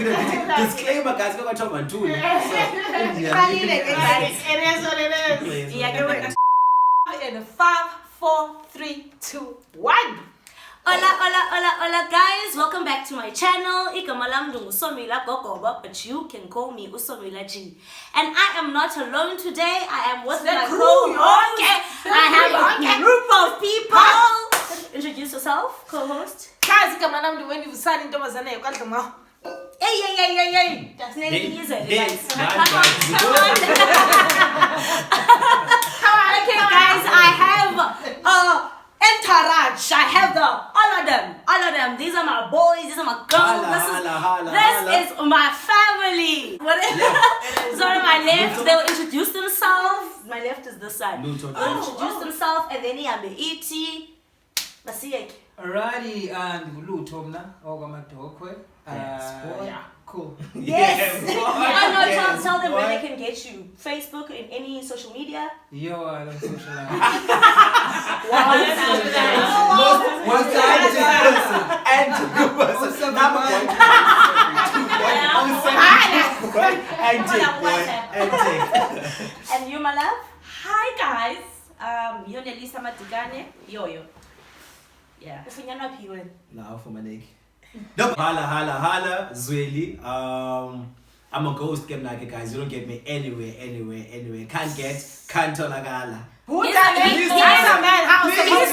video disclaimer, guys. We're going to talk about two. It is what it is. Yeah, go ahead. In 5, 4, 3, 2, 1. Hola guys, welcome back to my channel. Igama lam Usomila Gogoba, but you can call me Usomila G. And I am not alone today. I am with my co-host. I have a group of people. Introduce yourself, co-host. Guys, igama lam Wendy Usani Ntombazana yokaltama. Hey. That's naming is it, guys. Come on. Okay, guys, I have entourage. I have all of them. These are my boys. These are my girls. This is my family. So on my left, they will introduce themselves. My left is this side. They'll introduce themselves, and then I'm the ET. Alrighty, and Lutho mna okamadokwe. Yeah, cool. Yes. Tell them where they can get you. Facebook and any social media. Yo, I don't socialize. What's And you, my love? Hi guys. Yonelisa Matigane. Yo. Yeah. Now for my neck. Hala, Zweli. I'm a ghost game like guys. You don't get me anywhere. Can't tolagala. He's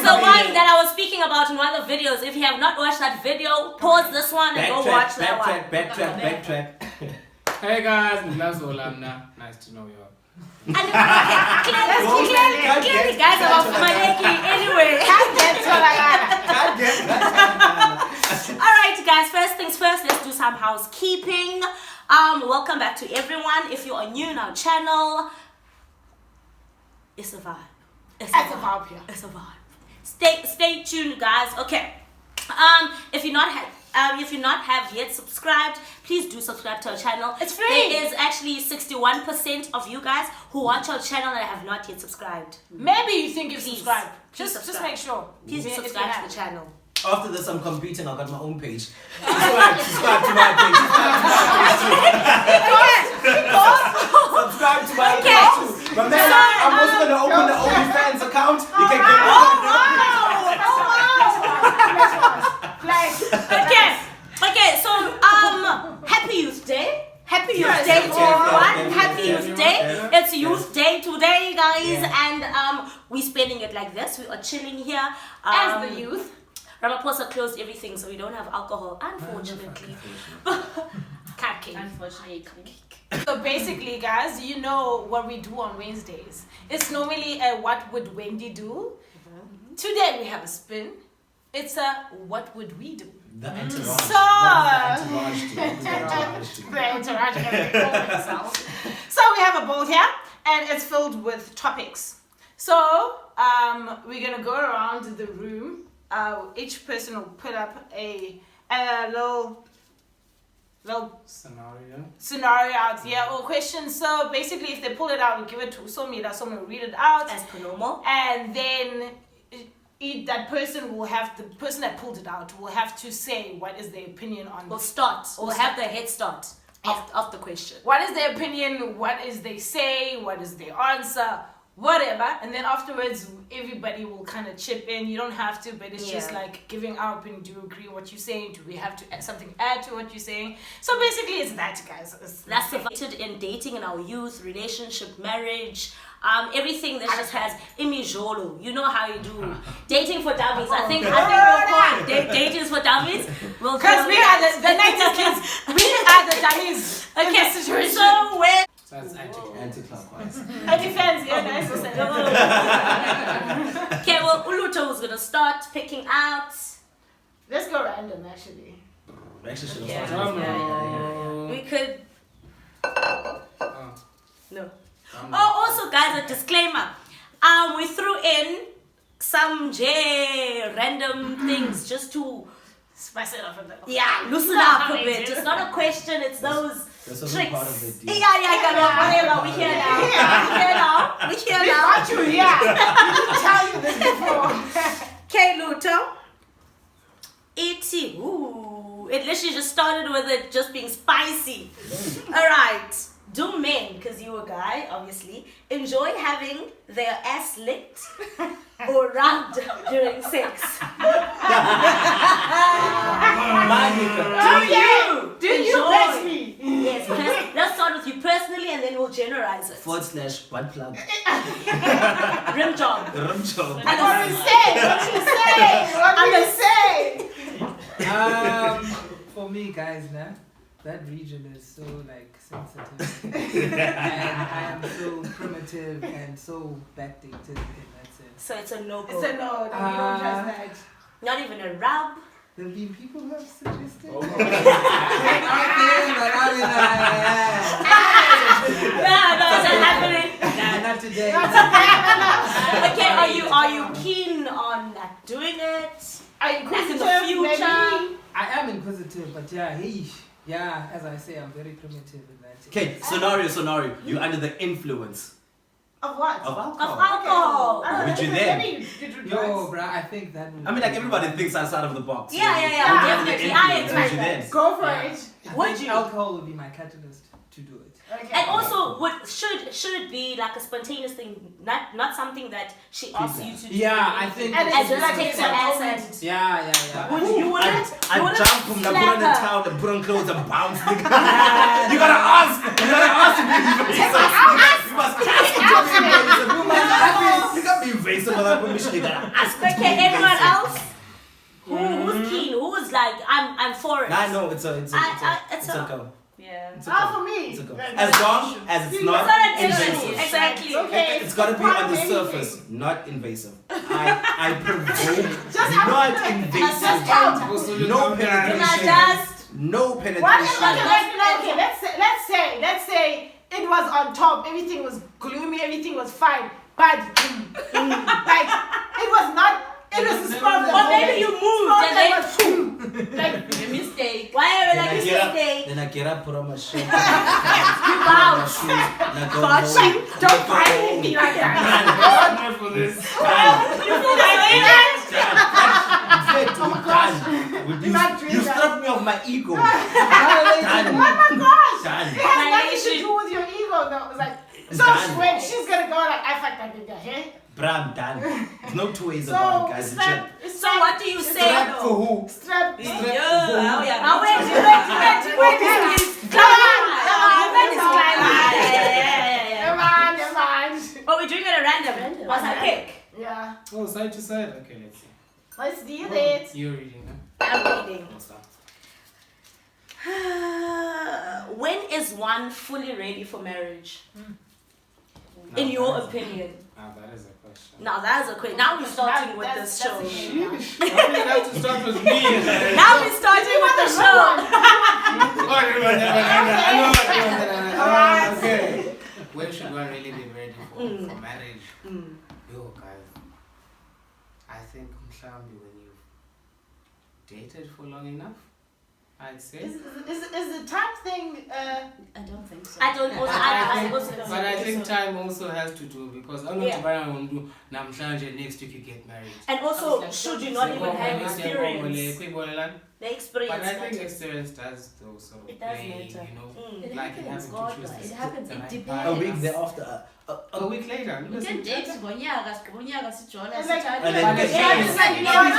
the one that I was speaking about in one of the videos. If you have not watched that video, pause this one and go watch that one. Backtrack. Hey guys, Nazolamna. Nice to know you all. Clearly, guys, I'm off my neck anyway. Alright, guys, first things first, let's do some housekeeping. Welcome back to everyone. If you are new in our channel, it's a vibe. It's a vibe. Stay tuned, guys. Okay. If you not have yet subscribed, please do subscribe to our channel. It's free. There is actually 61% of you guys who watch our channel that have not yet subscribed. Maybe you think you've subscribed. Please Just make sure. Please subscribe to the channel. After this, I'm competing. I've got my own page. Subscribe to my page. Subscribe to my page too. But then I'm also going to open the OnlyFans account. You can get Okay, so Happy Youth Day. Happy Youth Day to everyone. Happy Youth Day. It's Youth Day today, guys, and we're spending it like this. We are chilling here As the youth. Ramaphosa closed everything, so we don't have alcohol, unfortunately. Cupcake. Unfortunately. So basically, guys, you know what we do on Wednesdays. It's normally a what would Wendy do. Today we have a spin. It's a what would we do. the entourage. So we have a board here, and it's filled with topics. So we're gonna go around the room. Each person will put up a little scenario out here or question. So basically, if they pull it out, we give it to Usomila. Someone will read it out as per normal, and then that person will have, the person that pulled it out will have to say what is their opinion on. We'll have the head start of the question. What is their opinion? What is they say? What is their answer? Whatever, and then afterwards everybody will kind of chip in. You don't have to, but it's just like giving our opinion. Do you agree with what you're saying? Do we have to add something to what you're saying? So basically it's that, guys. That's related in dating in our youth, relationship, marriage, everything that just has imijolo. You know how you do dating for dummies. I think we'll call it dating for dummies. Because we are the 90s kids. We are the dummies. Okay, so when that's anti-clockwise. Anti-fans, yeah, nice. Okay, well, Uluto was gonna start picking out. Let's go random, actually. We could. No. Also, guys, a disclaimer. We threw in some random things just to spice it up a bit. Yeah, loosen up a bit. It's not a question, it's those tricks. Part of it, whatever. We're here now. We got you, yeah. We didn't tell you this before. Okay, Luto. It literally just started with it just being spicy. Alright. Do men, because you're a guy, obviously, enjoy having their ass licked or rubbed during sex? Do you bless me? Yes, let's start with you personally and then we'll generalize it. / butt plug. Rim job. Rim job. What do you say? For me, guys, that region is so like sensitive, and I am so primitive and so backdated in that sense. So it's a no-go. It's a no. You don't trust that. Not even a rub. There've been people who have suggested. No, it's not happening. Not today. Okay, are you keen on like doing it? Are you Like in inquisitive? the future? I am inquisitive, but as I say, I'm very primitive in that. Okay, scenario. You're under the influence Of what? of alcohol. Of alcohol. Would you then? Yo, bruh, I think that would I mean, like everybody thinks outside of the box. Yeah, Would you definitely. have the I influence? agree. Would you then? Go for it. Would you? Alcohol would be my catalyst to do it. Okay. And also, should it be like a spontaneous thing, not something that she asks you to do? Yeah, I think. And And it's just like takes a her ass moment. and Yeah. would you wouldn't I jump from the put on the slap her? towel, the put on clothes, and bounce. You gotta ask. You must ask. You can't be invasive without permission. You gotta ask. Okay, anyone else? Who's keen? Who's like I'm for it? I know it's a it's a- go. Yeah. It's a Ah, go. for me. It's a go. Like, As long as it's not It's not an issue. invasive. Exactly. Okay. It's gotta be on the Anything. surface, not invasive. I provoke, Just not just invasive. count. No penetration. Just No What? penetration. Okay. Let's say it was on top. Everything was gloomy. Everything was fine. But like it was not. It was a spur of the or maybe moment. you moved and then like A mistake. whatever, Then like I you get up, say, then I get up, put on my shirt, you put on my bounce. shoes, and I go Bounce. home. don't find anything like that. For this. You feel like You Not doing that. stripped me of my ego. Oh my gosh! Done. It has nothing to do with your ego, though. It's like so Done. when she's gonna go like I fucked that nigga, hey? Bruh, I'm done. There's no two ways So about it, guys. So what do you say? Strap for who? Strap. Now wait, Never mind. Oh, we're doing it at random. What's that pick? Yeah. Oh, side to side. Okay, let's see. Let's do it. You're reading, huh? I'm reading. When is one fully ready for marriage? In your opinion? That is a question. Now that's a quick. Now we're starting with this show. I think have to start with me. Now we're starting with the show. Okay. When should one really be ready for marriage? Yo, guys. I think mhlawumbe when you've dated for long enough, I'd say. Is the time thing? I don't think so. I don't also. I also don't. But I think time also has to do because I'm not Yeah. to buy on do namhlanje next week you get married. And also, should you not even have experience? The But experience. I think matters. experience does though sort of It does play, matter. you know. It Like happens, having God, to choose it the happens, it right depends. partner. A week thereafter. A week later. We can date ngonyaka sijola It's like- sithatha. And then get Yeah, married. it's like you know what? I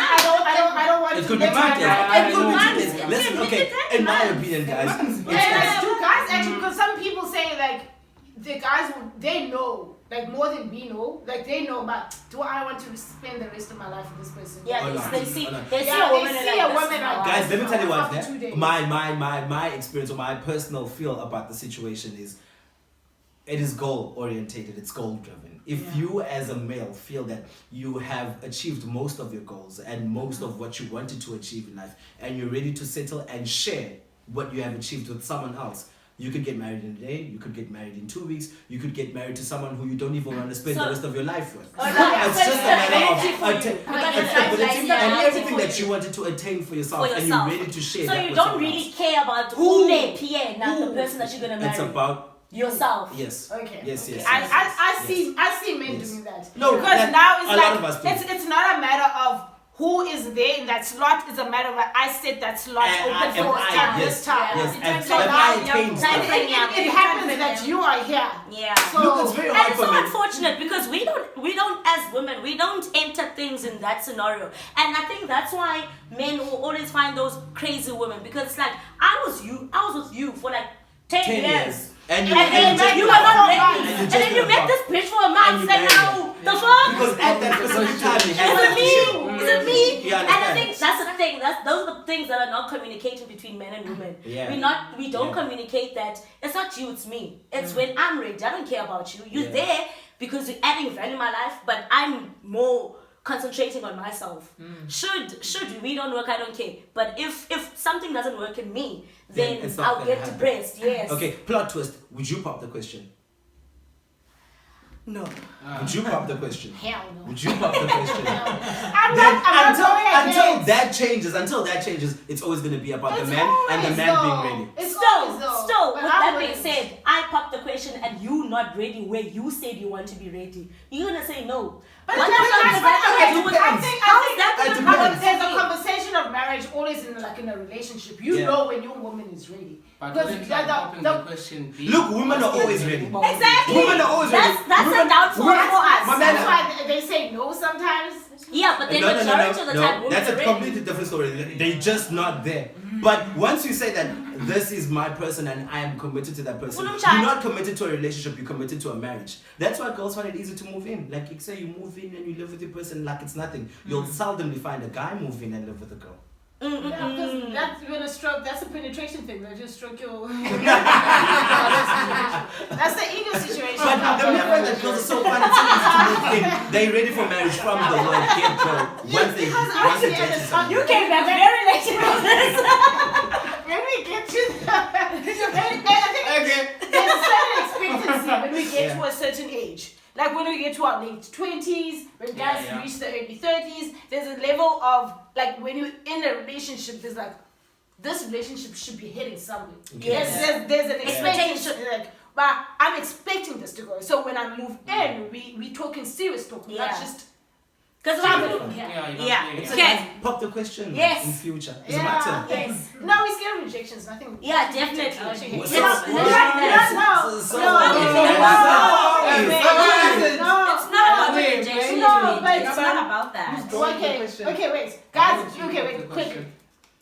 don't want It to could be get months. married. It could be 2 days. Months. Listen, Yeah, okay. In my opinion, guys, Yeah, like two guys actually, because some people say like the guys they know like more than we know, like they know. But do I want to spend the rest of my life with this person? Yeah, Oh, no. they see Oh, no. they see Yeah, a woman they and see like a this woman is my like- wife. guys, let me tell you what. After 2 days. My experience or my personal feel about the situation is, it is goal orientated. It's goal driven. If you as a male feel that you have achieved most of your goals and most of what you wanted to achieve in life, and you're ready to settle and share what you have achieved with someone else, you could get married in a day, you could get married in 2 weeks, you could get married to someone who you don't even want to spend So- the rest of your life with. Oh, no, It's just a matter of for you. attain- Because it's it's stability like and reality everything for that you. you wanted to attain for yourself, For and yourself. you're ready to share So that you with don't someone really else. care about Who? not the person that you're gonna marry. It's about yourself. yes. Okay. Yes, yes. I yes. see men Yes. doing that. No, because that- now it's a lot of us like do. it's not a matter of who is there in that slot is a matter of I set that slot And open for this time. Yes, and So if now I attain it stuff. happens that you are here. Yeah. So Look, it's very And hard it's for so men. unfortunate because we don't as women, we don't enter things in that scenario. And I think that's why men will always find those crazy women, because it's like, I was with you for like 10 years. And And then you were not ready. and you And just then you got met fucked. this bitch for a month you and married now the fuck? Because at that specific time, he had Is it me? to Is it me? You And I understand? think that's the thing. Those are the things that are not communicated between men and women. Yeah. We don't Yeah. communicate that it's not you, it's me. It's when I'm ready. I don't care about you. You're Yeah. there because you're adding value in my life, but I'm more concentrating on myself. Should we don't work, I don't care. But if something doesn't work in me, then it's not I'll gonna get happen. depressed. Yes. Okay, plot twist. Would you pop the question? No. Would you pop the question? Hell no. Would you pop the question? I'm Then not going until against. that changes, it's always going to be about the It's man and the always man though. being ready. It's Still, always though. with But I that being wouldn't. said, I popped the question and you not ready where you said you want to be ready. You're gonna say no. But What it the fuck depends. does that have to do with I us? think How is that It gonna depends. come there's a with conversation of marriage always in a relationship. You Yeah. know when your woman is ready. But Because wouldn't like popping the question be... Look, women are always ready. Exactly. Women are always ready. That's a downfall for us. My man- That's why they say no sometimes. Yeah, but then majority of the time women That's are a ready. completely different story. They're just not there. But once you say that this is my person and I am committed to that person, Fulham chat. you're not committed to a relationship, you're committed to a marriage. That's why girls find it easy to move in. Like you say, you move in and you live with the person like it's nothing. You'll seldomly find a guy move in and live with a girl. Yeah, because that's you're gonna stroke. That's a penetration thing. They just stroke your. That's the ego situation. But the mere fact that girls are so fun and so easy to move in, they're ready for marriage from the word get go. Once they because once they honestly, get to something. You came back very late into this. when we get to I think there's a certain expectancy when we get to a certain age. Like when we get to our late 20s, when guys reach the early 30s, there's a level of like when you're in a relationship, there's like this relationship should be heading somewhere. Yes. There's an expectation. Like, but I'm expecting this to go. So when I move in, we talking serious talk, not just Because It's Okay. like, pop the question Yes. in future. It's a matter. Yes. No, we scared of rejections. Nothing. Yeah, definitely. What's Yes. up? It's not about Wait, rejection. no, but It's not about that. Okay, wait. Guys, okay, wait, quick.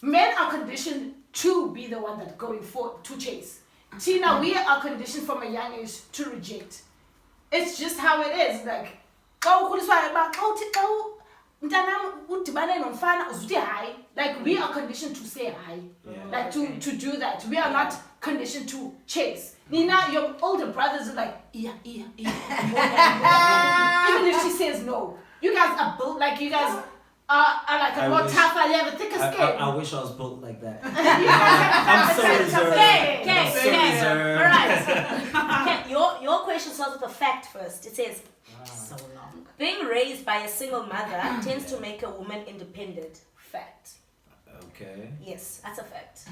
Men are conditioned to be the one that going for to chase. Tina, we are conditioned from a young age to reject. It's just how it is. Like, like we are conditioned to say hi. Like to do that. We are not conditioned to chase. Nina, your older brothers are like, yeah. Even if she says no. You guys are built like you guys are like a more tougher, you have a thicker skin. I wish I was built like that. I'm so reserved. Okay, your question starts with a fact first. It says, So long. being raised by a single mother tends to make a woman independent. Fact. Okay. Yes, that's a fact.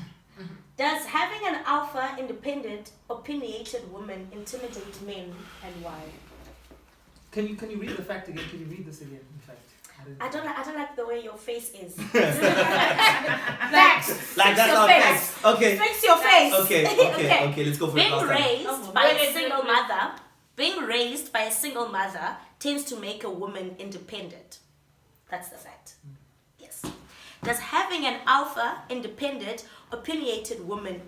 Does having an alpha, independent, opinionated woman intimidate men, and why? Can you read the fact again? Can you read this again? In fact, I don't like the way your face is. Facts. Like that's your our face. facts. Okay. Fix your face. Okay, let's go for it. Being last time. raised by a single mother, being raised by a single mother tends to make a woman independent. That's the fact. Yes. Does having an alpha, independent, opinionated woman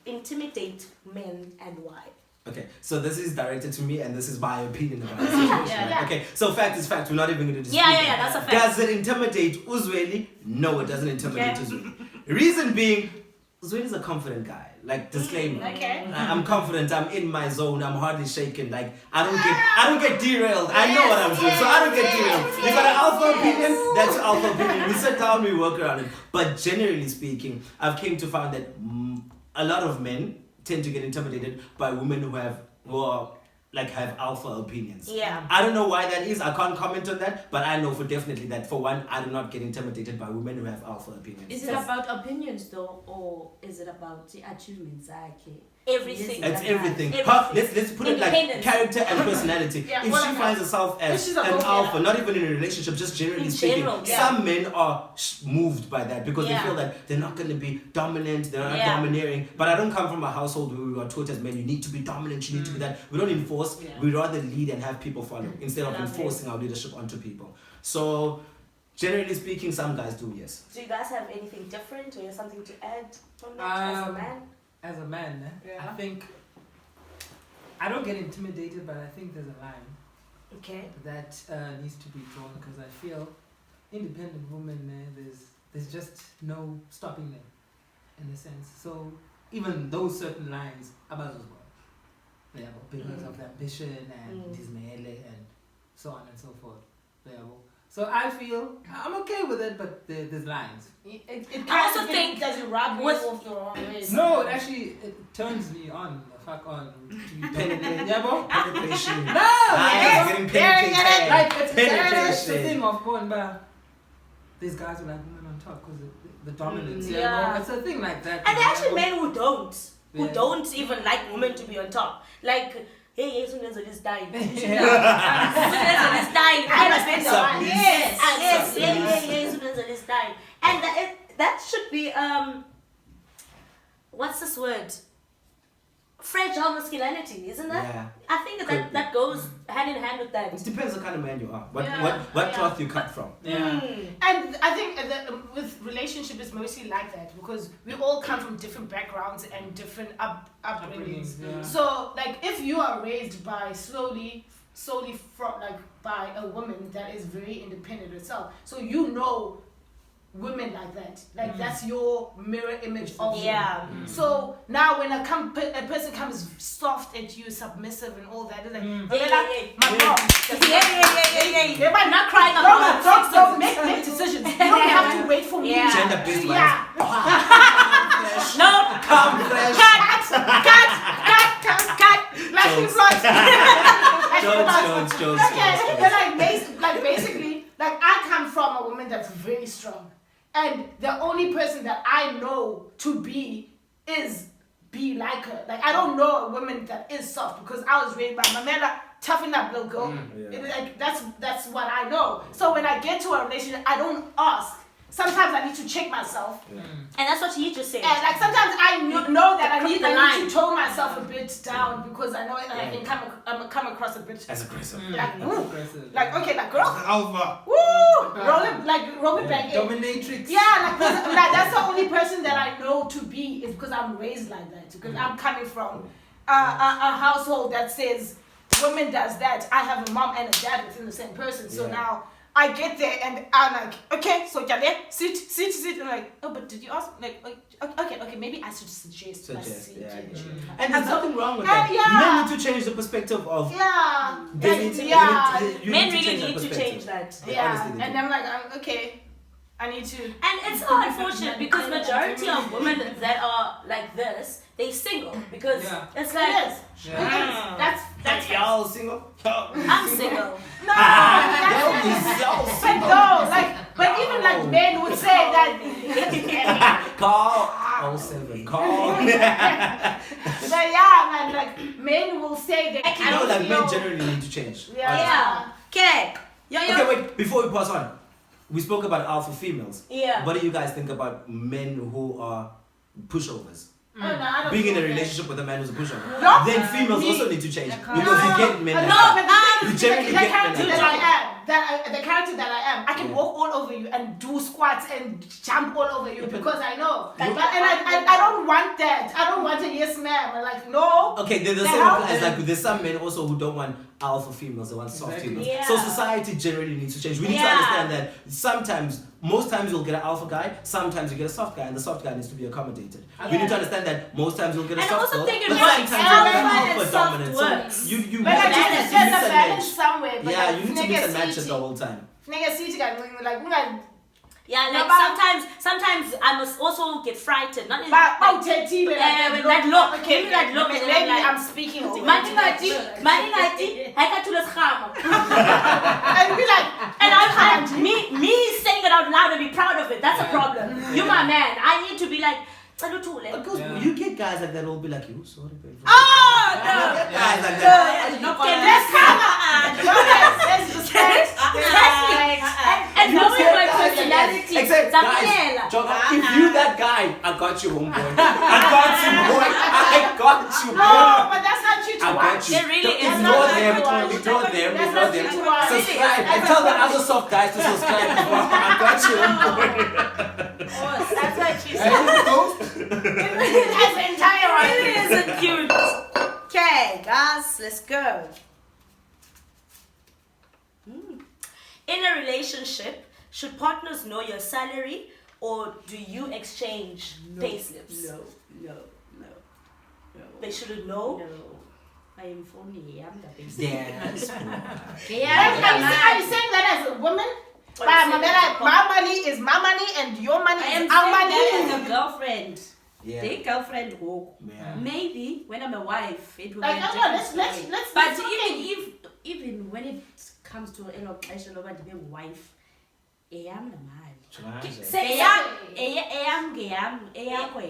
intimidate men, and why? Okay, so this is directed to me, and this is my opinion about the situation. Yeah. Okay, so fact is fact. We're not even going to dispute. Yeah, that's a fact. Does it intimidate Uzweli? No, it doesn't intimidate Uzweli. Reason being, Uzweli is a confident guy. Like disclaimer. Okay. I'm confident. I'm in my zone. I'm hardly shaken. Like I don't get derailed. I know what I'm doing, so I don't get derailed. You got an alpha opinion? That's your alpha opinion. We sit down, we work around it. But generally speaking, I've came to find that a lot of men tend to get intimidated by women who have alpha opinions. Yeah. I don't know why that is. I can't comment on that, but I know for definitely that for one, I do not get intimidated by women who have alpha opinions. Is it about opinions though, or is it about the achievements? everything. It's everything. Everything. Let's put it like Independence. character and personality. Yeah, if well, she I'm finds not- herself if as she's a an go-getter. alpha, not even in a relationship, just generally In speaking, general, yeah. some men are moved by that because Yeah. they feel that they're not going to be dominant, they're not Yeah. domineering. But I don't come from a household where we are taught as men, you need to be dominant, you need to be that. We don't enforce, Yeah. we rather lead and have people follow instead of Lovely. enforcing our leadership onto people. So, generally speaking, some guys do, yes. Do you guys have anything different or something to add from that as a man? As a man, Yeah. I think I don't get intimidated, but I think there's a line Okay. that needs to be drawn because I feel independent women, there's just no stopping them in a sense. So even those certain lines, about as well, they have because of the ambition and dismele and so on and so forth. So I feel I'm okay with it, but there's lines. I also think does it rub you with- off the wrong way. No, it actually turns me on. Fuck on to be penetrated. Yeah, bro. Penetration. No, Ah, getting penetrated. like it's Penetration. that's the thing of going back. These guys are like women on top because the dominance. Yeah. Yeah, it's a thing like that. And there are actually yeah, men who Yeah. don't even like women to be on top. Like, hey, yes, when is dying. Yeah. It's dying. I respect the one. Submiss. Yes, Submiss. yes, dying. And that should be what's this word? Fragile masculinity, isn't that? Yeah. I think Could that be. that goes hand in hand with that. It depends on the kind of man you are. What Yeah. cloth you cut from. Yeah. And I think that with relationship it's mostly like that because we all come from different backgrounds and different upbringings. Yeah. So like if you are raised by solely from like by a woman that is very independent herself, so you know women like that, like that's your mirror image of Yeah. them. So now when a person comes soft at you, submissive and all that, it's like, my mom. Yeah. They might Not crying about it. don't make decisions. You don't have to wait for me. Yeah. Gender-based Yeah. violence. No. Come fresh. Cut. Like Jokes. Jones. Jones. Okay, but basically, like I come from a woman that's very strong, and the only person that I know to be like her. Like I don't know a woman that is soft because I was raised by Mamela, toughen up little girl. Yeah. It's like that's what I know. So when I get to a relationship, I don't ask. Sometimes I need to check myself. Yeah. And that's what he just said. And like sometimes I know that I need the line. to tone myself a bit down because I know I can come across a bit As aggressive. like That's ooh, aggressive. like okay, like girl, Alpha. woo, roll it back in. Dominatrix. Yeah, like that's the only person that I know to be is because I'm raised like that. Because I'm coming from a household that says women does that. I have a mom and a dad within the same person. So Yeah. now I get there and I'm like, okay, so Jale, sit. I'm like, oh, but did you ask? Like okay, maybe I should suggest. my seat. Yeah. And And there's nothing wrong with And that. yeah. Men need to change the perspective of. Yeah. They need to, Yeah. you Men need to really change that need to perspective. change that. Yeah, honestly, they And do. I'm like, okay, I need to. And it's so unfortunate because majority of women that are like this, they single because Yeah. it's like Yes. Yeah. That's y'all single. I'm single. no. Y'all But no, but even like men would say that. Call 07. Call. But yeah, man, like men will say that. You know, like men generally need to change. Yeah. Okay. Okay, wait. Before we pass on, we spoke about alpha females. Yeah. What do you guys think about men who are pushovers? Oh, no, I don't Being in a think that. relationship with a man who's a pushover. No. Then females Me. also need to change No. because you get men like No, that. but the You thing generally is, the get character men that like I am, the character that I am, I can Yeah. walk all over you and do squats and jump all over you Yeah, but because I know. you- And I don't want that. I don't want a yes ma'am. I'm like, no. Okay, the The same hell? applies. Like there's some men also who don't want alpha females; they want soft Exactly. females. Yeah. So society generally needs to change. We need to Yeah. understand that most times you'll get an alpha guy, sometimes you get a soft guy, and the soft guy needs to be accommodated. We need to understand that most times you'll get a And I soft also girl, think it but works. sometimes you'll get an Alpha and alpha soft dominant. works. So you But like, mix there's and a match. balance somewhere. But Yeah, like, you need to mix and match it the whole time. Yeah, like sometimes I must also get frightened. Not in But like, that look. Okay, Give me that look and then maybe I'm like, I'm speaking. Mani ngati, I got to the scam. And be like, And I'm me saying it out loud and be proud of it. That's a problem. You're my man. I need to be like, Because Yeah. you get guys like that will be like, you sorry, babe. Oh, no. You get guys like No, that. And knowing my personality, Except, guys, Joga, if you that guy, I got you, homeboy. I got you, boy. I got you, boy. No, but that's not you to I watch. got you. It really is. Ignore That's them. not good to Ignore watch. them. That's Ignore not them. good to watch. Subscribe and tell the other soft guys to subscribe as well. I got you, homeboy. That's what she I said. didn't go. That's the entire It is cute. Okay, guys, let's go. In a relationship, should partners know your salary or do you exchange payslips? No. They shouldn't know. No. I am phony. I'm the basic. Yes. Are you saying that as a woman? Or you say that My money is my money and your money I am is our saying money. that as a girlfriend. Yeah. The girlfriend walk. Yeah. Maybe when I'm a wife, it will Like, be a no, different let's story. but But even when it comes to allocation over the wife, eyam namali. Say Eyam eyakho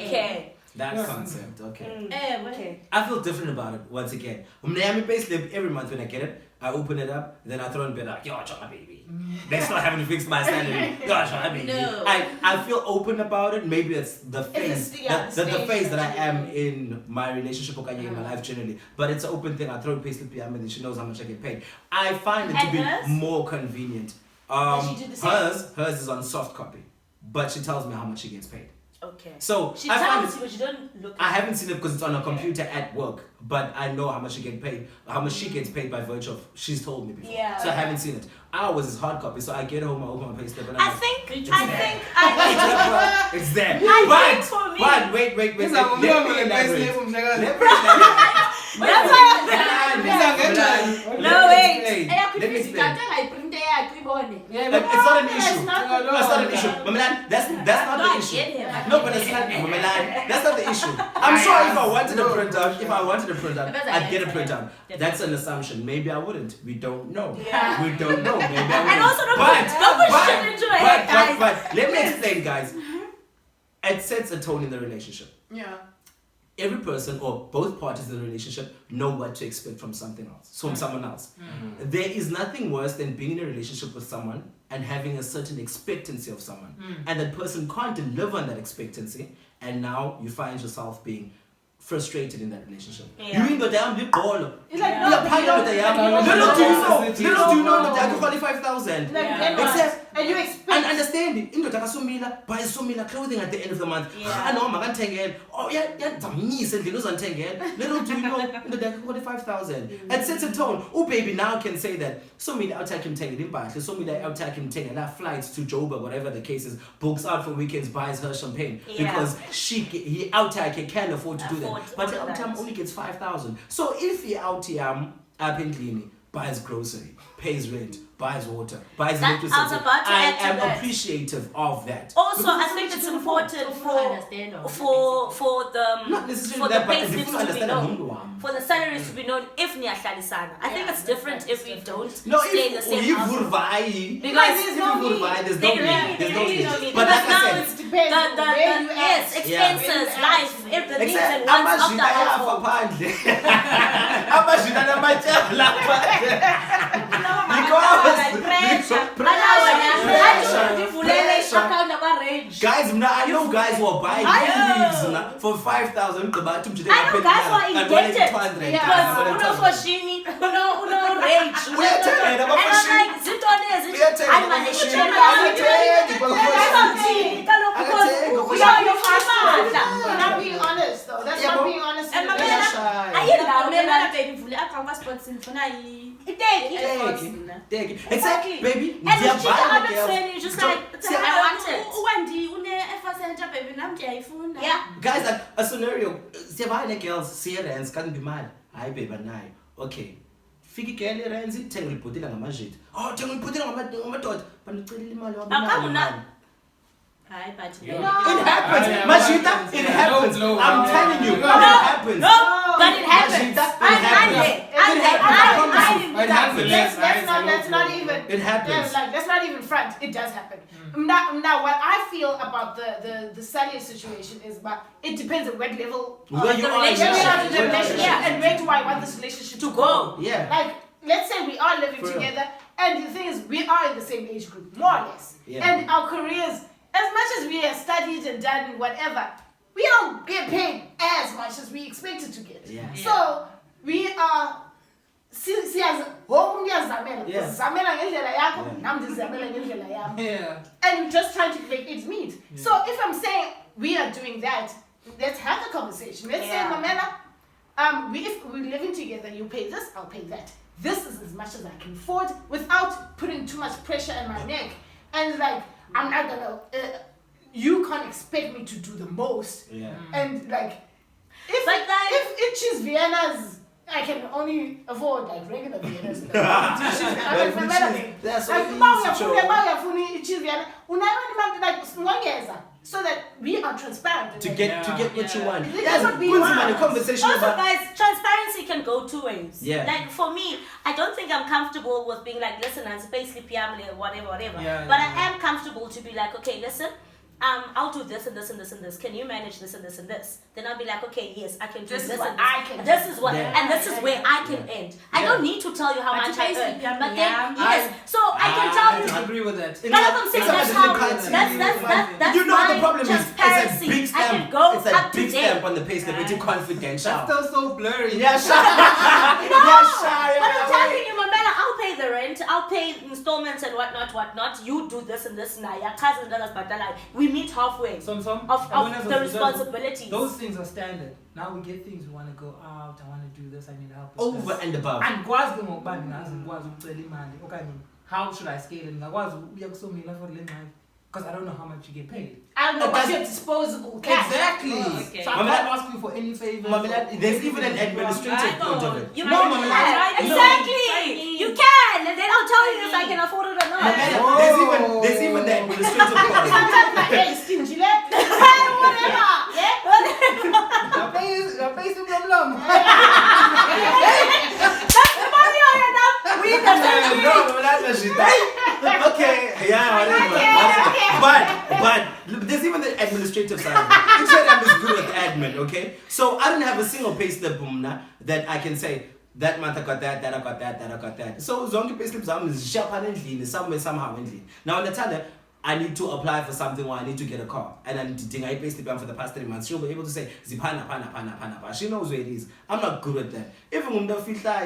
Okay. That concept, okay. Okay. I feel different about it once again. Miami payslip every month when I get it, I open it up, then I throw in bed like, yo, Chama baby. They start having to fix my salary. Yo, Chama baby. No. I feel open about it. Maybe it's the phase, the the phase that I stage am that in my relationship or in my life generally. But it's an open thing. I throw in payslip and then she knows how much I get paid. I find it to And be hers? more convenient. Does she do the same? Hers is on soft copy, but she tells me how much she gets paid. Okay. So She I find tells you, but you don't look. I haven't seen it because it's on a computer at work, but I know how much she gets paid, how much she gets paid by virtue of she's told me before. Yeah. So I haven't seen it. Ours is hard copy, so I get home, I open my payslip, and I I'm think it's I there. I think for me- But wait. Let me elaborate. That's why. No, wait. Let me explain. Yeah, It's not an issue. That's not No, it's not an issue. Mamilan, that's not the issue. No, but it's not Mamilan. That's not the issue. I'm sure if I wanted a printout, I'd get a printout. That's an assumption. Maybe I wouldn't. We don't know. Yeah. We don't know. Maybe I wouldn't. And also don't put shit into my head, guys. But let me explain, guys. It sets a tone in the relationship. Yeah. Every person or both parties in the relationship know what to expect from something else, from someone else. There is nothing worse than being in a relationship with someone and having a certain expectancy of someone, and that person can't deliver on that expectancy, and now you find yourself being frustrated in that relationship. Yeah. You in the damn big ball. It's like, Little do you know that I can qualify 5,000. Like, and you expect. And understand it. Indoda kasumila buy sumila clothing at the end of the month. Yeah. I know makantengela. Oh yeah, zamnyise ndlela uzantengela. Little do you know indoda ka 45,000. And sets a tone. Oh baby now can say that. Sumila outside him tengela impahla. Sumila outside him tengela flights to Joburg, whatever the case is. Books out for weekends, buys her champagne because he outside can afford to do that. But the outtime only gets 5,000. So if he outtime up in cleaning, buys grocery, pays rent, buys water, buys That- I was electricity, about to I add to am that. appreciative of that. Also, I think it's important for the Not necessarily for the that, but payslips if you to be understand known. Mungu For the salaries to be known if niyahlalisana. I think it's different if we don't no, stay in the same house. Because there's no need. There's They no really, need. There's they no really need. don't need. But Because like I now said, it's Depends the where you yes, at. expenses, Yeah. life, if the needs Exactly. and wants of the Amajita household. yaphandle. Amajita namatyala Guys, I know guys who are buying leaves for 5,000. I know guys who are indebted because foshini, rage. And I'm like, zintoni You're not being honest though. That's not being honest. And my Exactly, baby. And They are if buying I'm the girls. friend, you just like, I want it. Yeah. Guys, like a scenario, siyabuying girls, siya-rents, kanti imali. Hayi babe anayo. Okay. Fika igele irents, thenga ulibhotile ngamajita. Oh, thenga ulibhotile ngamadoda. Bandicelile imali Akabu na- Hi, but Yeah. It happens. Yeah. Mashita, it happens. No, I'm no. telling you, No. it happens. No, but it happens. Mashita, it I'm happens. there. I'm It there. happens. I I'm But there. nonetheless, Let's not even. It happens. Yeah, like let's not even front. It does happen. Now, what I feel about the Sally situation is, but it depends on what level Where of you the are in relationship, the the relationship, relationship. and where do I want this relationship To go. Yeah. Like, let's say we are living For real. together, and the thing is, we are in the same age group, more or less. Yeah. And our careers, as much as we have studied and done whatever, we don't get paid as much as we expected to get. Yeah. So we are. Yeah. Zamela ngendlela yakho, Yeah. nam ndizamela ngendlela yami. Yeah. And we're just trying to make ends meet. So if I'm saying we are doing that, let's have the conversation. Let's say, Mamela, if we're living together, you pay this, I'll pay that. This is as much as I can afford without putting too much pressure on my neck. And like, I'm not gonna, you can't expect me to do the most. Yeah. And like, if But like- if it is Vienna's, I can only afford like regular Vienna's. That's what so that we are transparent. to get what you want. That's That's what we what want. a conversation Also, about. guys, transparency can go two ways. Yeah. Like for me, I don't think I'm comfortable with being like, listen, I'm basically whatever. Yeah, But yeah. I am comfortable to be like, okay, listen, I'll do this and this and this and this. Can you manage this and this and this? Then I'll be like, okay, yes, I can do This this, is what and this. I can do. This is what, Yeah. and this is where I can end. I Yeah. don't need to tell you how But much I basically, earn. But then, yeah. yes, so I can tell I you. agree with that. But I'm saying that's how, that's You know my the problem is, it's a transparency. big I stamp. can go It's a up to big date. stamp on the payslip. It's confidential. That's still so blurry. Yeah, shy. No, Yeah, shy. but I'm telling you, Mamela, I'll pay the rent, I'll pay installments and whatnot. You do this and this now. Your cousin does, but like we meet halfway Some of and when I was the with responsibilities. Those things are standard. Now we get things we want to go out. I want to do this. I need help. with Over this. and above. Andikwazi ke ngokuba ndingazikwazi ukucela imali okanye how should I scale it? Ndingakwazi uya kusomila for le mali because I don't know how much you get paid. I don't know what's your disposable cash. Exactly. okay. So I'm not asking for any favors. Mamela, there's even an administrative point of it. You No, can, Mamela, yeah, no. exactly. You can, and then I'll tell you if I can afford it or not. Mamela, there's even the administrative part. Sometimes my hair is stingy. Whatever. Yeah. Your face is problem. Okay, yeah, whatever. But there's even the administrative side of it. You said I'm just good with admin, okay? So I don't have a single payslip that I can say that month I got that I got that. So zonke payslips is somewhere somehow endly. Now on the time I need to apply for something or I need to get a car and I'm doing a payslip for the past 3 months. She'll be able to say pana. She knows where it is. I'm not good at that. If I'm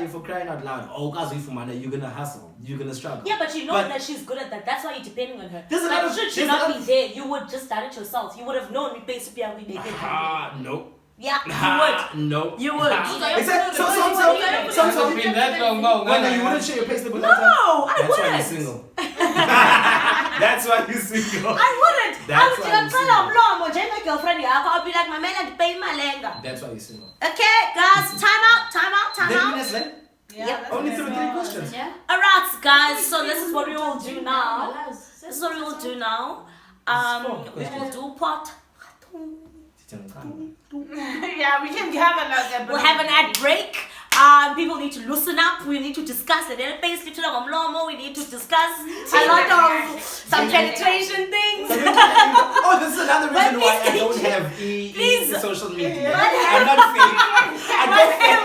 for crying out loud, you're gonna hustle, you're gonna struggle. Yeah, but you know But- that she's good at that. That's why you're depending on her. There's a But lot of- should she there's a not lot be of- there, you would just done it yourself. You would have known we basically are we make it. No. Yeah, you would. No. You would. Exactly. So It's been that long now. when you wouldn't share your payslip with No, that time? I That's why you're wouldn't. single. That's why you're single. I wouldn't. That's I would why tell I'm single. Mlomo, my girlfriend, I'll be like, my man, and pay my lenga. That's why you're single. Okay, guys, time out. Readiness, right? Yep. Only through 3 questions. Yeah. Alright, guys, so this is what we will do now. This is what we will do now. We will do part. Yeah, we can have another. We'll have an ad break. People need to loosen up. We need to discuss the basically to the we need to discuss a lot of some penetration things. Oh, this is another reason But why I please, don't have please. social media. But- I'm not fake. I don't fake